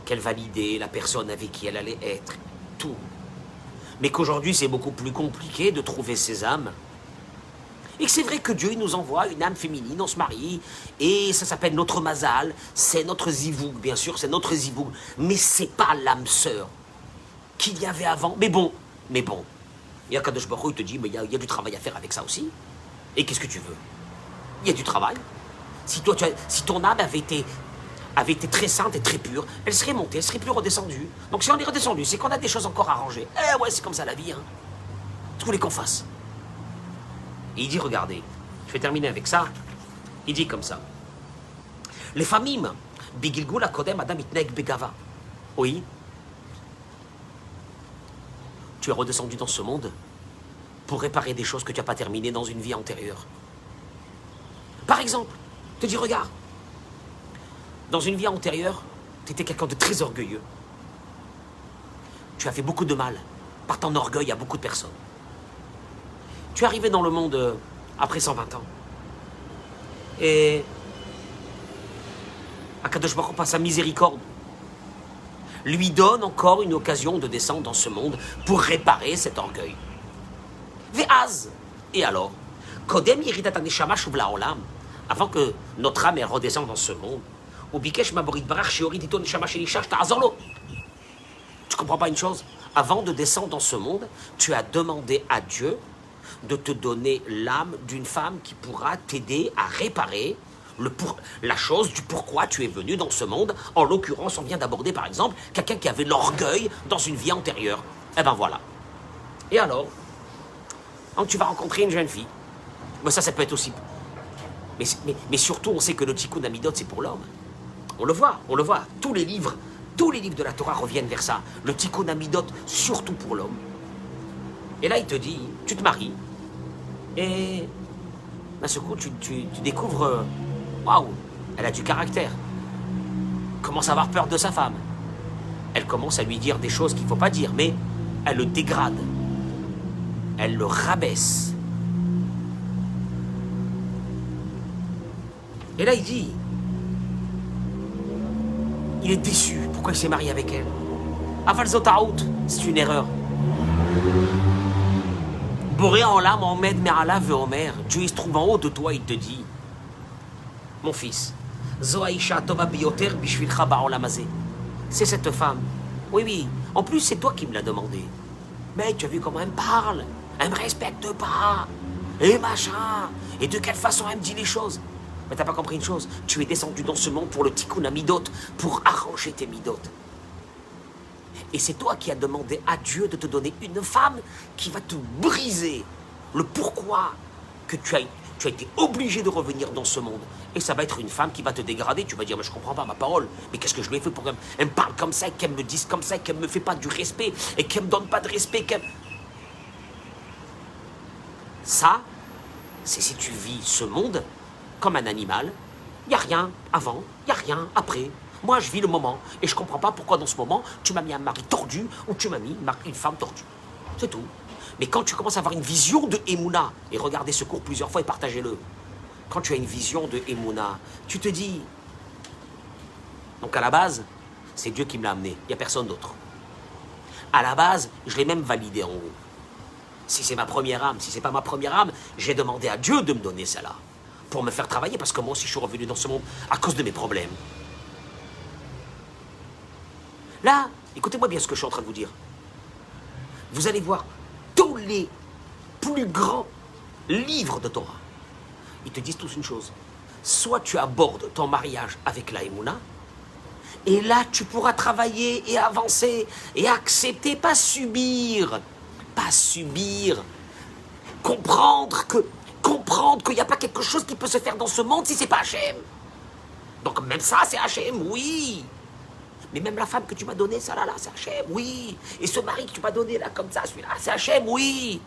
[SPEAKER 1] qu'elle validait la personne avec qui elle allait être, tout. Mais qu'aujourd'hui c'est beaucoup plus compliqué de trouver ces âmes. Et que c'est vrai que Dieu il nous envoie une âme féminine, on se marie, et ça s'appelle notre mazal, c'est notre zivoug, bien sûr, c'est notre zivoug, mais c'est pas l'âme sœur qu'il y avait avant. Mais bon, il y a Kadosh Baruch Hu, il te dit, mais il y a du travail à faire avec ça aussi. Et qu'est-ce que tu veux? Il y a du travail. Si ton âme avait été très sainte et très pure, elle serait montée, elle serait plus redescendue. Donc si on est redescendu, c'est qu'on a des choses encore à arranger. Eh ouais, c'est comme ça la vie, hein. Tout voulait qu'on fasse. Et il dit, regardez, je vais terminer avec ça. Il dit comme ça. Les familles, Bigilgul Akodem Adam Itnek Begava. Oui. Tu es redescendu dans ce monde pour réparer des choses que tu n'as pas terminées dans une vie antérieure. Par exemple, te dis, regarde, dans une vie antérieure, tu étais quelqu'un de très orgueilleux. Tu as fait beaucoup de mal par ton orgueil à beaucoup de personnes. Tu es arrivé dans le monde après 120 ans. Et Akadosh Baruch Hu, par sa miséricorde, lui donne encore une occasion de descendre dans ce monde pour réparer cet orgueil. Ve'az. Et alors, Kodem yiridat haneshama shuv la'olam, avant que notre âme redescende dans ce monde, ou bikesh maborit barach sheorit ito neshama shel isha shta'azor lo. Tu comprends pas une chose? Avant de descendre dans ce monde, tu as demandé à Dieu de te donner l'âme d'une femme qui pourra t'aider à réparer la chose du pourquoi tu es venu dans ce monde. En l'occurrence, on vient d'aborder par exemple quelqu'un qui avait l'orgueil dans une vie antérieure. Eh ben voilà. Et alors, quand tu vas rencontrer une jeune fille, ben ça peut être aussi... Mais surtout, on sait que le tikkun amidot, c'est pour l'homme. On le voit. Tous les livres de la Torah reviennent vers ça. Le tikkun amidot, surtout pour l'homme. Et là, il te dit, tu te maries, et d'un seul coup, tu découvres, waouh, elle a du caractère. Commence à avoir peur de sa femme. Elle commence à lui dire des choses qu'il ne faut pas dire, mais elle le dégrade. Elle le rabaisse. Et là, il dit, il est déçu. Pourquoi il s'est marié avec elle? Aval zotaout, c'est une erreur. Boré en l'âme, en med, merala, veomer. Dieu, il se trouve en haut de toi, il te dit, mon fils, Zoaisha tova bioter bishvilcha ba'olam hazeh. C'est cette femme. Oui. En plus, c'est toi qui me l'as demandé. Mais tu as vu comment elle me parle? Elle me respecte pas. Et machin. Et de quelle façon elle me dit les choses? Mais t'as pas compris une chose? Tu es descendu dans ce monde pour le tikkun amidot, pour arranger tes midot. Et c'est toi qui as demandé à Dieu de te donner une femme qui va te briser le pourquoi que tu as été obligé de revenir dans ce monde. Et ça va être une femme qui va te dégrader. Tu vas dire, mais je ne comprends pas ma parole. Mais qu'est-ce que je lui ai fait pour qu'elle me parle comme ça, qu'elle me dise comme ça, qu'elle ne me fait pas du respect, et qu'elle ne me donne pas de respect, Ça, c'est si tu vis ce monde comme un animal. Il n'y a rien avant, il n'y a rien après. Moi, je vis le moment. Et je ne comprends pas pourquoi, dans ce moment, tu m'as mis un mari tordu ou tu m'as mis une femme tordue. C'est tout. Mais quand tu commences à avoir une vision de Emouna, et regardez ce cours plusieurs fois et partagez-le. Quand tu as une vision de Emouna, tu te dis... Donc à la base, c'est Dieu qui me l'a amené. Il n'y a personne d'autre. À la base, je l'ai même validé en haut. Si c'est ma première âme, si c'est pas ma première âme, j'ai demandé à Dieu de me donner celle-là. Pour me faire travailler, parce que moi aussi je suis revenu dans ce monde à cause de mes problèmes. Là, écoutez-moi bien ce que je suis en train de vous dire. Vous allez voir tous les plus grands livres de Torah. Ils te disent tous une chose. Soit tu abordes ton mariage avec la Emouna, et là tu pourras travailler et avancer et accepter, pas subir. Pas subir. Comprendre qu'il n'y a pas quelque chose qui peut se faire dans ce monde si c'est pas Hachem. Donc même ça, c'est Hachem, oui. Mais même la femme que tu m'as donnée, ça là, c'est Hachem, oui. Et ce mari que tu m'as donné là, comme ça, celui-là, c'est Hachem, oui.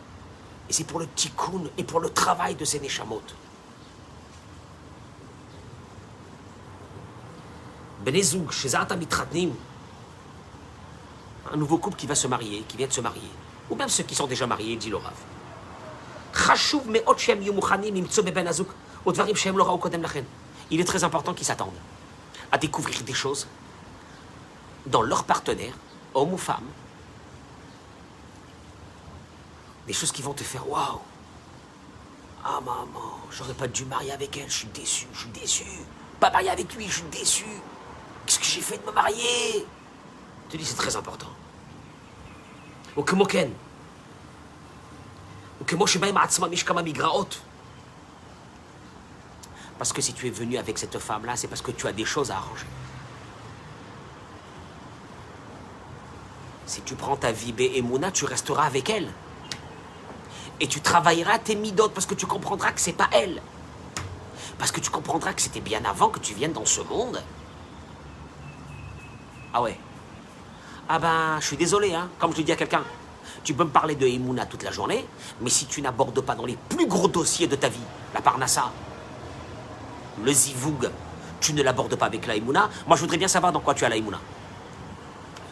[SPEAKER 1] Et c'est pour le tikkun et pour le travail de ces neshamot. Benezoug, chez Zata Mitratnim, un nouveau couple qui va se marier, qui vient de se marier, ou même ceux qui sont déjà mariés, dit le Rav. Il est très important qu'ils s'attendent à découvrir des choses dans leur partenaire, homme ou femme, des choses qui vont te faire waouh. Ah maman, j'aurais pas dû marier avec elle, je suis déçu. Pas marier avec lui, je suis déçu. Qu'est-ce que j'ai fait de me marier? Je te dis, c'est très important. Ou que moken. Ou que moi je Parce que si tu es venu avec cette femme-là, c'est parce que tu as des choses à arranger. Si tu prends ta vie Emouna, tu resteras avec elle. Et tu travailleras tes midot parce que tu comprendras que c'est pas elle. Parce que tu comprendras que c'était bien avant que tu viennes dans ce monde. Ah ouais. Ah ben, je suis désolé, hein, comme je le dis à quelqu'un. Tu peux me parler de Emouna toute la journée, mais si tu n'abordes pas dans les plus gros dossiers de ta vie, la Parnassa, le Zivoug, tu ne l'abordes pas avec la Emouna. Moi, je voudrais bien savoir dans quoi tu as la Emouna.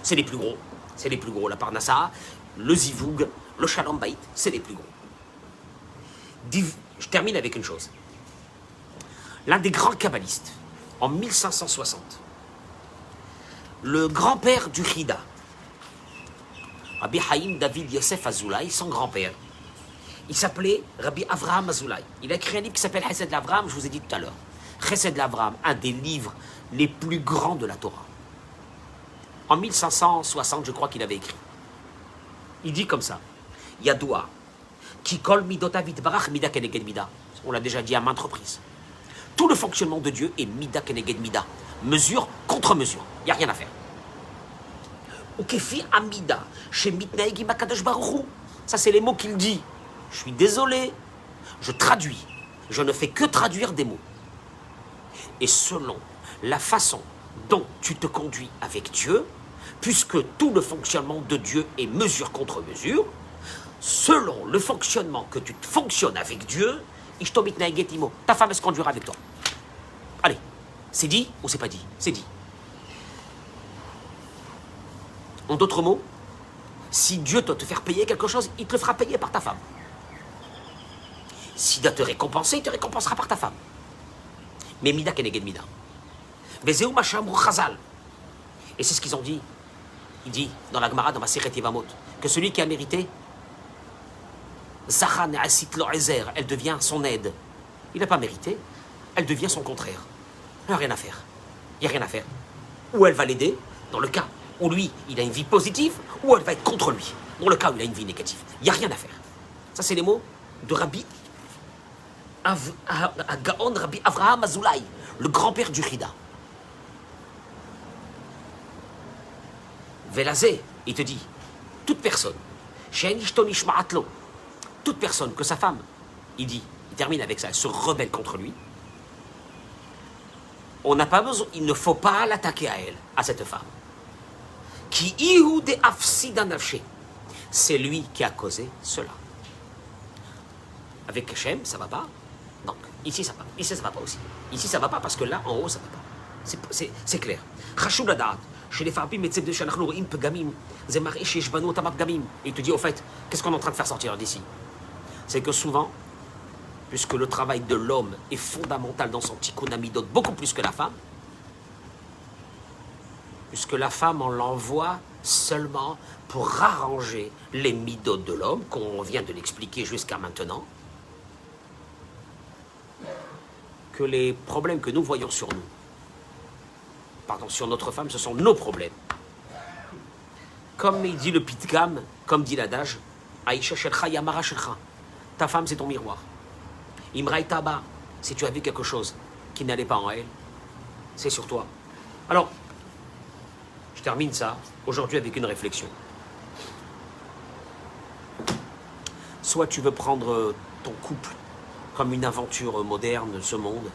[SPEAKER 1] C'est les plus gros. C'est les plus gros. La Parnassa, le Zivoug, le Shalom Bayit, c'est les plus gros. Je termine avec une chose. L'un des grands kabbalistes, en 1560, le grand-père du Chida, Rabbi Haïm David Yosef Azoulay, son grand-père, il s'appelait Rabbi Avraham Azoulay. Il a écrit un livre qui s'appelle Chesed l'Avraham, je vous ai dit tout à l'heure. Chesed l'Avraham, un des livres les plus grands de la Torah. En 1560, je crois qu'il avait écrit. Il dit comme ça, Yadoua, qui kol midotavid barach mida keneged mida. On l'a déjà dit à maintes reprises. Tout le fonctionnement de Dieu est mida keneged mida. Mesure contre mesure. Il n'y a rien à faire. Ukefi amida, chez mitnaegi makadosh baruchu. Ça, c'est les mots qu'il dit. Je suis désolé. Je traduis. Je ne fais que traduire des mots. Et selon la façon dont tu te conduis avec Dieu, puisque tout le fonctionnement de Dieu est mesure contre mesure, selon le fonctionnement que tu fonctionnes avec Dieu, ta femme elle se conduira avec toi. Allez, c'est dit ou c'est pas dit? C'est dit. En d'autres mots, si Dieu doit te faire payer quelque chose, il te le fera payer par ta femme. S'il doit te récompenser, il te récompensera par ta femme. Mais mida keneged mida. Vezeu machamru chazal. Et c'est ce qu'ils ont dit. Il dit dans la Gemara, dans ma Masechet Yevamot, que celui qui a mérité, Zachan asit lo ezer, elle devient son aide. Il n'a pas mérité, elle devient son contraire. Il n'y a rien à faire. Il n'y a rien à faire. Ou elle va l'aider, dans le cas où lui, il a une vie positive, ou elle va être contre lui, dans le cas où il a une vie négative. Il n'y a rien à faire. Ça, c'est les mots de Rabbi Gaon, Rabbi Avraham Azoulay, le grand-père du Chida. Velazé, Il te dit, toute personne, toute personne que sa femme, il termine avec ça, elle se rebelle contre lui, on n'a pas besoin, il ne faut pas l'attaquer à elle, à cette femme. C'est lui qui a causé cela. Avec Hachem, ça va pas. Donc, ici, ça va. Ici, ça va pas aussi. Ici, ça va pas parce que là, en haut, ça va pas. C'est clair. חשוב לדעת שלפעמים מצב שאנחנו רואים פגמים, זה מראה שיש בנו אותם הפגמים. Et il te dit, au fait, qu'est-ce qu'on est en train de faire sortir d'ici? C'est que souvent, puisque le travail de l'homme est fondamental dans son tikkun hamidot, beaucoup plus que la femme, puisque la femme, on l'envoie seulement pour arranger les midot de l'homme, qu'on vient de l'expliquer jusqu'à maintenant, que les problèmes que nous voyons sur nous, pardon, sur notre femme, ce sont nos problèmes. Comme il dit le Pitgam, comme dit l'adage, Aïcha shelcha yamara shelcha, ta femme c'est ton miroir. Imraï taba, si tu as vu quelque chose qui n'allait pas en elle, c'est sur toi. Alors, je termine ça aujourd'hui avec une réflexion. Soit tu veux prendre ton couple comme une aventure moderne de ce monde,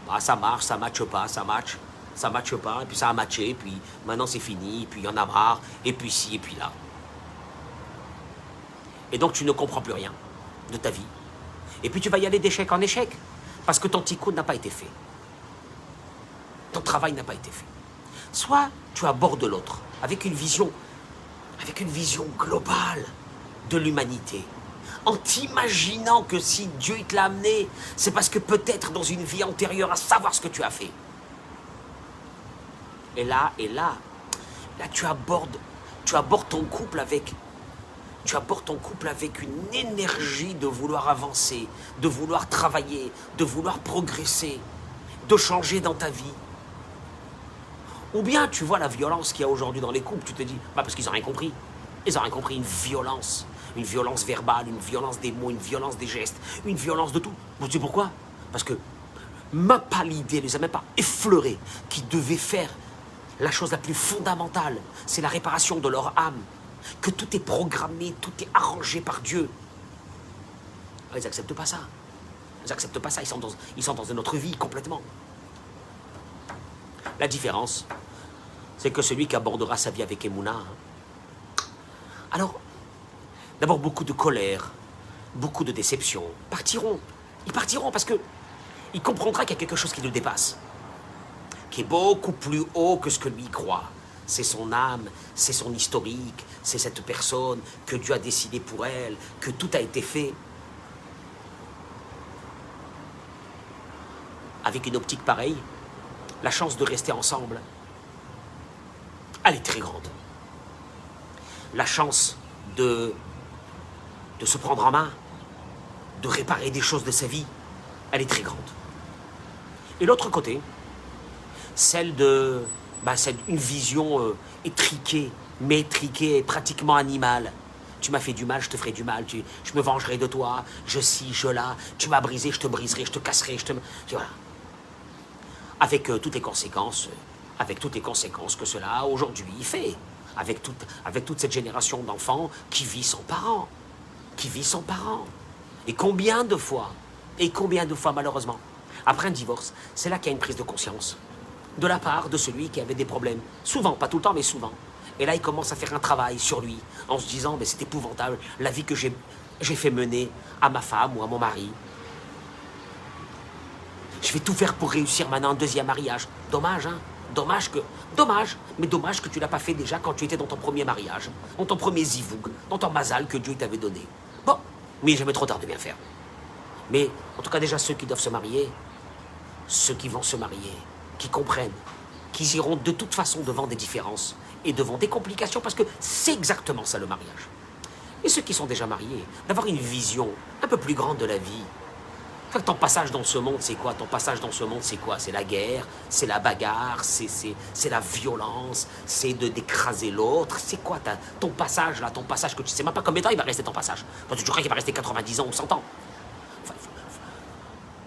[SPEAKER 1] bah, ça marche, ça matche pas, ça matche pas, et puis ça a matché, et puis maintenant c'est fini, et puis il y en a marre, et puis ci, et puis là. Et donc tu ne comprends plus rien de ta vie. Et puis tu vas y aller d'échec en échec, parce que ton tikkun n'a pas été fait. Ton travail n'a pas été fait. Soit tu abordes l'autre avec une vision globale de l'humanité, en t'imaginant que si Dieu te l'a amené, c'est parce que peut-être dans une vie antérieure à savoir ce que tu as fait. Et là, tu abordes ton couple avec une énergie de vouloir avancer, de vouloir travailler, de vouloir progresser, de changer dans ta vie. Ou bien tu vois la violence qu'il y a aujourd'hui dans les couples, tu te dis, bah parce qu'ils n'ont rien compris. Ils n'ont rien compris, une violence verbale, une violence des mots, une violence des gestes, une violence de tout. Vous savez pourquoi? Parce que même pas l'idée, les a même pas effleuré, qui devait faire la chose la plus fondamentale, c'est la réparation de leur âme, que tout est programmé, tout est arrangé par Dieu. Ils n'acceptent pas ça. Ils n'acceptent pas ça, ils sont dans une autre vie complètement. La différence, c'est que celui qui abordera sa vie avec Emouna, alors, d'abord beaucoup de colère, beaucoup de déception, ils partiront parce que il comprendra qu'il y a quelque chose qui le dépasse, qui est beaucoup plus haut que ce que lui croit. C'est son âme, c'est son historique, c'est cette personne que Dieu a décidé pour elle, que tout a été fait. Avec une optique pareille, la chance de rester ensemble, elle est très grande. La chance de se prendre en main, de réparer des choses de sa vie, elle est très grande. Et l'autre côté, celle d'une vision étriquée, métriquée, pratiquement animale. Tu m'as fait du mal, je te ferai du mal, je me vengerai de toi, je ci, je là, tu m'as brisé, je te briserai, je te casserai, voilà. Avec toutes les conséquences que cela aujourd'hui fait, avec toute cette génération d'enfants qui vit sans parents, Et combien de fois malheureusement, après un divorce, c'est là qu'il y a une prise de conscience de la part de celui qui avait des problèmes, souvent, pas tout le temps, mais souvent. Et là, il commence à faire un travail sur lui, en se disant, mais c'est épouvantable, la vie que j'ai fait mener à ma femme ou à mon mari. Je vais tout faire pour réussir maintenant un deuxième mariage. Dommage, hein? Dommage que tu l'as pas fait déjà quand tu étais dans ton premier mariage, dans ton premier zivoug, dans ton mazal que Dieu t'avait donné. Bon, mais il n'est jamais trop tard de bien faire. Mais en tout cas déjà ceux qui doivent se marier, ceux qui vont se marier, qui comprennent qu'ils iront de toute façon devant des différences et devant des complications parce que c'est exactement ça le mariage. Et ceux qui sont déjà mariés, d'avoir une vision un peu plus grande de la vie. Ton passage dans ce monde, c'est quoi? Ton passage dans ce monde, c'est quoi? C'est la guerre, c'est la bagarre, c'est la violence, c'est d'écraser l'autre. C'est quoi ton passage là? Ton passage que tu sais même pas combien de temps il va rester ton passage. Parce que tu crois qu'il va rester 90 ans ou 100 ans.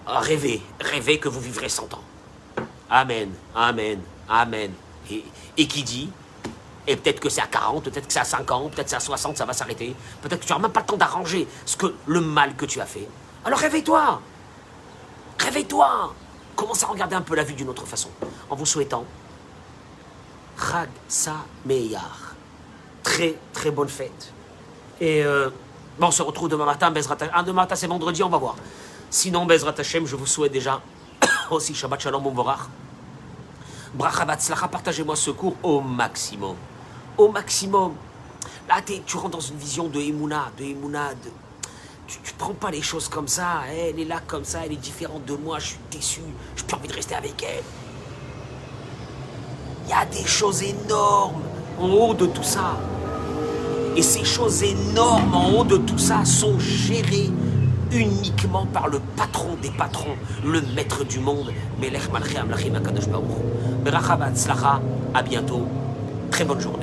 [SPEAKER 1] Rêvez que vous vivrez 100 ans. Amen, amen, amen. Et qui dit Et peut-être que c'est à 40, peut-être que c'est à 50, peut-être que c'est à 60, ça va s'arrêter. Peut-être que tu n'auras même pas le temps d'arranger le mal que tu as fait. Alors réveille-toi. Réveille-toi. Commence à regarder un peu la vie d'une autre façon. En vous souhaitant Chag Sameach. Très, très bonne fête. Et on se retrouve demain matin. Bezrat Hashem. Ah, demain matin, c'est vendredi, on va voir. Sinon, Bezrat Hashem, je vous souhaite déjà aussi Shabbat Shalom U'Mevorach. Bracha Vatzlacha, partagez-moi ce cours au maximum. Au maximum. Là, tu rentres dans une vision de Emouna, tu prends pas les choses comme ça. Elle est là comme ça, elle est différente de moi, je suis déçu, j'ai plus envie de rester avec elle. Il y a des choses énormes en haut de tout ça. Et ces choses énormes en haut de tout ça sont gérées uniquement par le patron des patrons, le maître du monde, Melech Malchei Amlachim HaKadosh Baruch Hu. Beracha Vatzlacha, à bientôt, très bonne journée.